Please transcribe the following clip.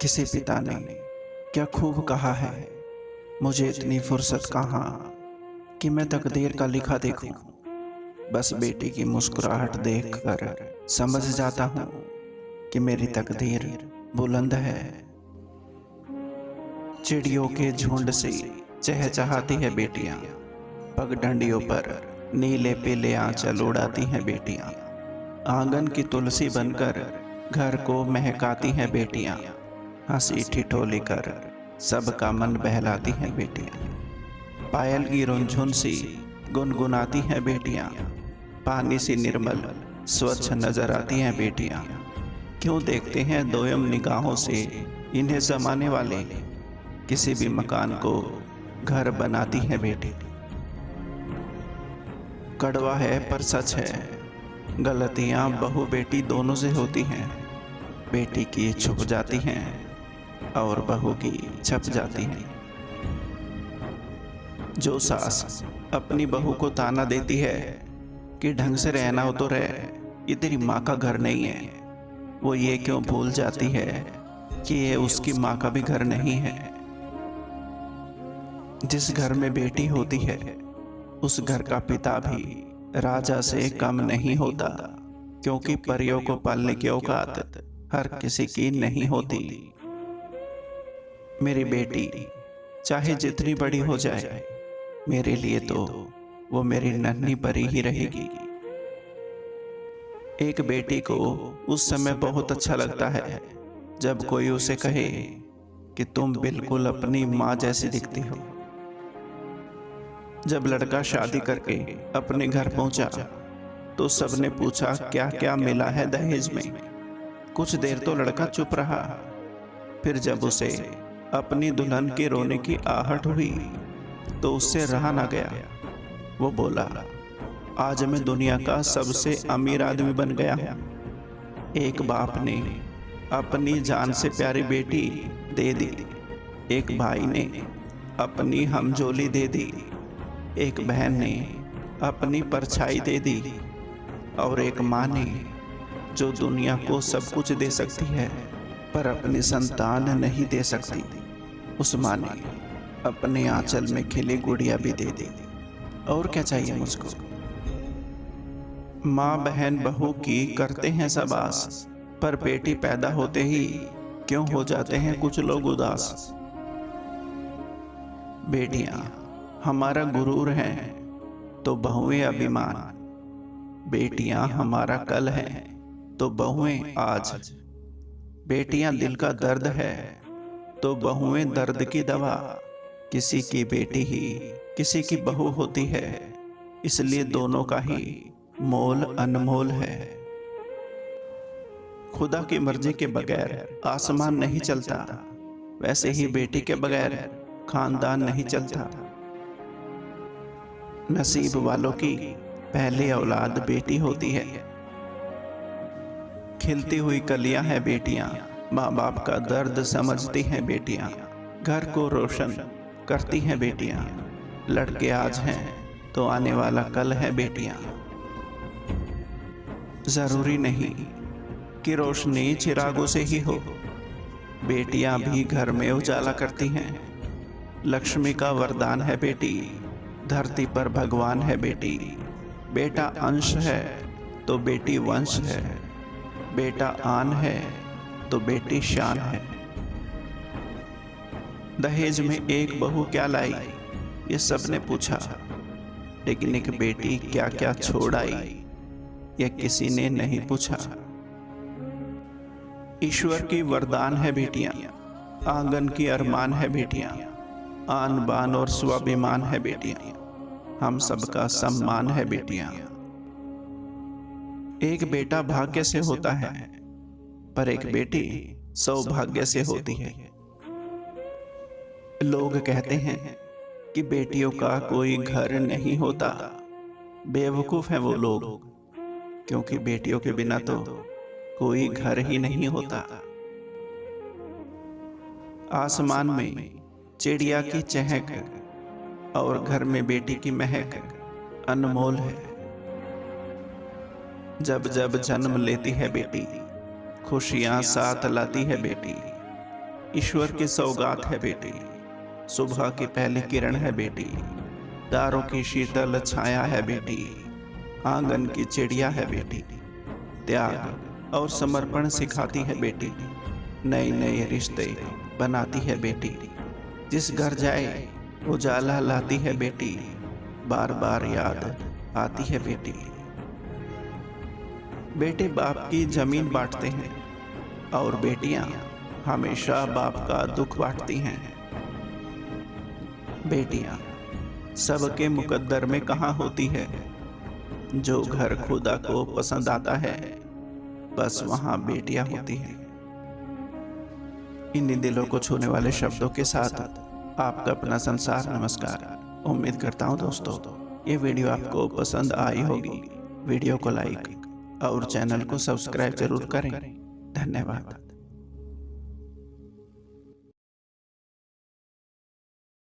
किसी पिता ने क्या खूब कहा है, मुझे इतनी फुर्सत कहाँ कि मैं तकदीर का लिखा देखूं। बस बेटी की मुस्कुराहट देखकर समझ जाता हूँ कि मेरी तकदीर बुलंद है। चिड़ियों के झुंड से चहचहाती है बेटियां, पगडंडियों पर नीले पीले आंचल उड़ाती हैं बेटियां। आंगन की तुलसी बनकर घर को महकाती हैं बेटियां। हंसी ठिठोली कर सबका मन बहलाती हैं बेटियां। पायल की रुनझुन सी गुनगुनाती हैं बेटियां। पानी सी निर्मल स्वच्छ नजर आती हैं बेटियां। क्यों देखते हैं दोयम निगाहों से इन्हें जमाने वाले, किसी भी मकान को घर बनाती हैं बेटी। कड़वा है पर सच है, गलतियां बहू बेटी दोनों से होती हैं। बेटी की छुप जाती हैं और बहू की छप जाती हैं। जो सास अपनी बहू को ताना देती है कि ढंग से रहना हो तो रह, ये तेरी माँ का घर नहीं है, वो ये क्यों भूल जाती है कि ये उसकी माँ का भी घर नहीं है। जिस घर में बेटी होती है उस घर का पिता भी राजा से कम नहीं होता, क्योंकि परियों को पालने की औकात हर किसी की नहीं होती। मेरी बेटी चाहे जितनी बड़ी हो जाए, मेरे लिए तो वो मेरी नन्ही परी ही रहेगी। एक बेटी को उस समय बहुत अच्छा लगता है जब कोई उसे कहे कि तुम बिल्कुल अपनी माँ जैसी दिखती हो। जब लड़का शादी करके अपने घर पहुंचा तो सबने पूछा क्या क्या मिला है दहेज में। कुछ देर तो लड़का चुप रहा, फिर जब उसे अपनी दुल्हन के रोने की आहट हुई तो उससे रहा ना गया। वो बोला, आज मैं दुनिया का सबसे अमीर आदमी बन गया हूँ। एक बाप ने अपनी जान से प्यारी बेटी दे दी, एक भाई ने अपनी हमजोली दे दी, एक बहन ने अपनी परछाई दे दी, और एक माँ ने जो दुनिया को सब कुछ दे सकती है पर अपनी संतान नहीं दे सकती, उस माँ ने अपने आंचल में खिली गुड़िया भी दे दी। और क्या चाहिए मुझको। माँ बहन बहू की करते हैं सब आस, पर बेटी पैदा होते ही क्यों हो जाते हैं कुछ लोग उदास। बेटियां हमारा गुरूर हैं तो बहुएं अभिमान, बेटियां हमारा कल हैं तो बहुएं आज। बेटियां दिल का दर्द है तो बहुएं दर्द की दवा। किसी की बेटी ही किसी की बहू होती है, इसलिए दोनों का ही मोल अनमोल है। खुदा की मर्जी के बगैर आसमान नहीं चलता, वैसे ही बेटी के बगैर खानदान नहीं चलता। नसीब वालों की पहली औलाद बेटी होती है। खिलती हुई कलियां हैं बेटियां, माँ बाप का दर्द समझती हैं बेटियां। घर को रोशन करती हैं बेटियां, लड़के आज हैं तो आने वाला कल है बेटियां। जरूरी नहीं कि रोशनी चिरागों से ही हो, बेटियां भी घर में उजाला करती हैं। लक्ष्मी का वरदान है बेटी, धरती पर भगवान है बेटी। बेटा अंश है तो बेटी वंश है, बेटा आन है तो बेटी शान है। दहेज में एक बहू क्या लाई, ये सबने पूछा, लेकिन एक बेटी क्या क्या छोड़ आई, ये किसी ने नहीं पूछा। ईश्वर की वरदान है बेटियां, आंगन की अरमान है बेटियां। आन बान और स्वाभिमान है बेटियां, हम सबका सम्मान है बेटियां। एक बेटा भाग्य से होता है, पर एक बेटी सौभाग्य से होती है। लोग कहते हैं कि बेटियों का कोई घर नहीं होता, बेवकूफ हैं वो लोग, क्योंकि बेटियों के बिना तो कोई घर ही नहीं होता। आसमान में चिड़िया की चहक और घर में बेटी की महक अनमोल है। जब जब जन्म लेती है बेटी, खुशियां साथ लाती है बेटी। ईश्वर की सौगात है बेटी, सुबह की पहली किरण है बेटी, तारों की शीतल छाया है बेटी, आंगन की चिड़िया है बेटी, त्याग और समर्पण सिखाती है बेटी, नए नए रिश्ते बनाती है बेटी, जिस घर जाए उजाला लाती है बेटी, बार बार याद आती है बेटी। बेटे बाप की जमीन बांटते हैं और बेटियां हमेशा बाप का दुख बांटती हैं। बेटियां सबके मुकद्दर में कहाँ होती है, जो घर खुदा को पसंद आता है बस वहां बेटियां होती हैं। इन्हीं दिलों को छूने वाले शब्दों के साथ आपका अपना संसार नमस्कार। उम्मीद करता हूं दोस्तों ये वीडियो आपको पसंद आई होगी। वीडियो को लाइक और चैनल को सब्सक्राइब जरूर करें। धन्यवाद।